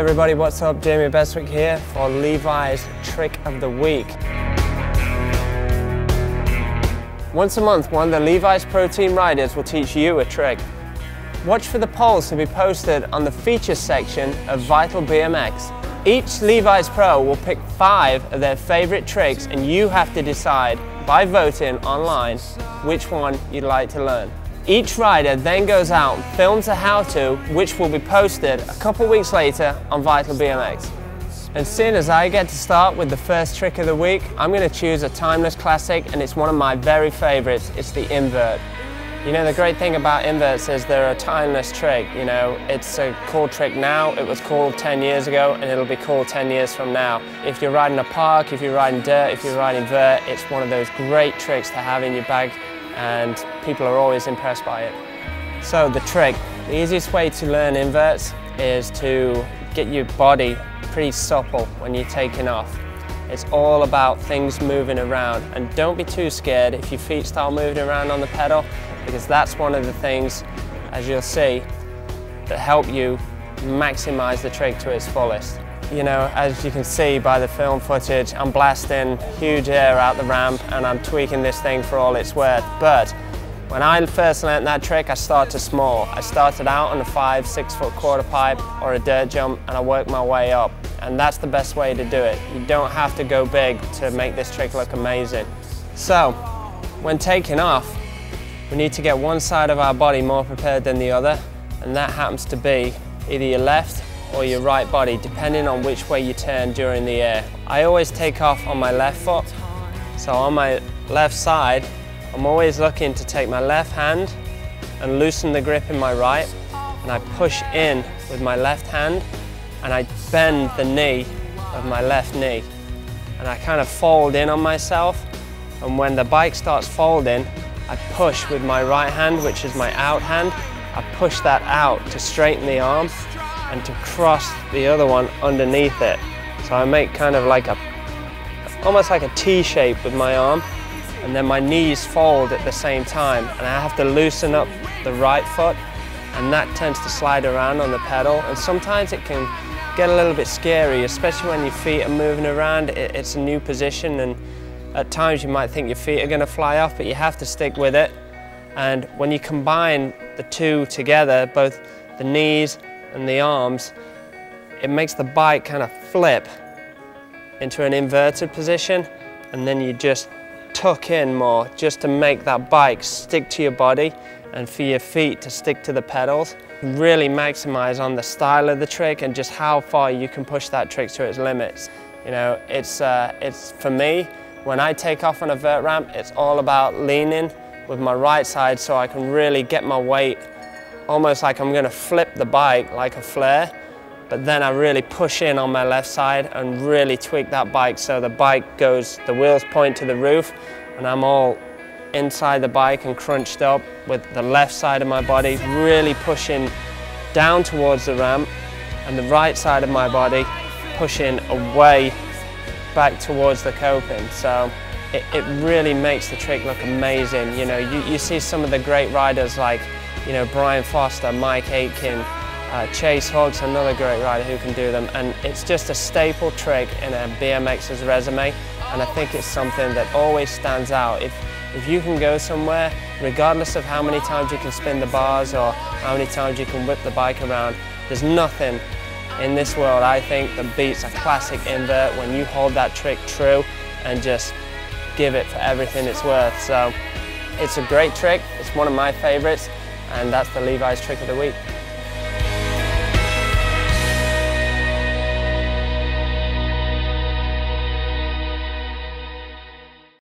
everybody, what's up? Jamie Bestwick here for Levi's Trick of the Week. Once a month, one of the Levi's Pro Team riders will teach you a trick. Watch for the polls to be posted on the features section of Vital BMX. Each Levi's Pro will pick 5 of their favorite tricks and you have to decide by voting online which one you'd like to learn. Each rider then goes out and films a how-to which will be posted a couple weeks later on Vital BMX. As soon as I get to start with the first trick of the week, I'm going to choose a timeless classic, and it's one of my very favorites. It's the invert. You know, the great thing about inverts is they're a timeless trick. You know, it's a cool trick now, it was cool 10 years ago, and it'll be cool 10 years from now. If you're riding a park, if you're riding dirt, if you're riding vert, it's one of those great tricks to have in your bag, and people are always impressed by it. So the trick, the easiest way to learn inverts is to get your body pretty supple when you're taking off. It's all about things moving around, and don't be too scared if your feet start moving around on the pedal, because that's one of the things, as you'll see, that help you maximize the trick to its fullest. You know, as you can see by the film footage, I'm blasting huge air out the ramp and I'm tweaking this thing for all it's worth. But when I first learned that trick, I started small. I started out on a 5-6 foot quarter pipe or a dirt jump, and I worked my way up. And that's the best way to do it. You don't have to go big to make this trick look amazing. So, when taking off, we need to get one side of our body more prepared than the other, and that happens to be either your left or your right body, depending on which way you turn during the air. I always take off on my left foot, so on my left side, I'm always looking to take my left hand and loosen the grip in my right, and I push in with my left hand, and I bend the knee of my left knee, and I kind of fold in on myself, and when the bike starts folding, I push with my right hand, which is my out hand. I push that out to straighten the arm and to cross the other one underneath it. So I make kind of like almost like a T shape with my arm, and then my knees fold at the same time, and I have to loosen up the right foot, and that tends to slide around on the pedal, and sometimes it can get a little bit scary, especially when your feet are moving around. It's a new position, and at times you might think your feet are going to fly off, but you have to stick with it. And when you combine the two together, both the knees and the arms, it makes the bike kind of flip into an inverted position, and then you just tuck in more just to make that bike stick to your body and for your feet to stick to the pedals. Really maximize on the style of the trick and just how far you can push that trick to its limits. You know, it's for me, when I take off on a vert ramp, it's all about leaning with my right side so I can really get my weight, almost like I'm going to flip the bike like a flare, but then I really push in on my left side and really tweak that bike so the bike goes, the wheels point to the roof, and I'm all inside the bike and crunched up with the left side of my body really pushing down towards the ramp, and the right side of my body pushing away back towards the coping. So it really makes the trick look amazing. You know, you see some of the great riders like, you know, Brian Foster, Mike Aitken, Chase Huggs, another great rider who can do them, and it's just a staple trick in a BMX's resume, and I think it's something that always stands out. If you can go somewhere, regardless of how many times you can spin the bars or how many times you can whip the bike around, there's nothing in this world, I think, that beats a classic invert when you hold that trick true and just give it for everything it's worth. So it's a great trick, it's one of my favorites, and that's the Levi's Trick of the Week.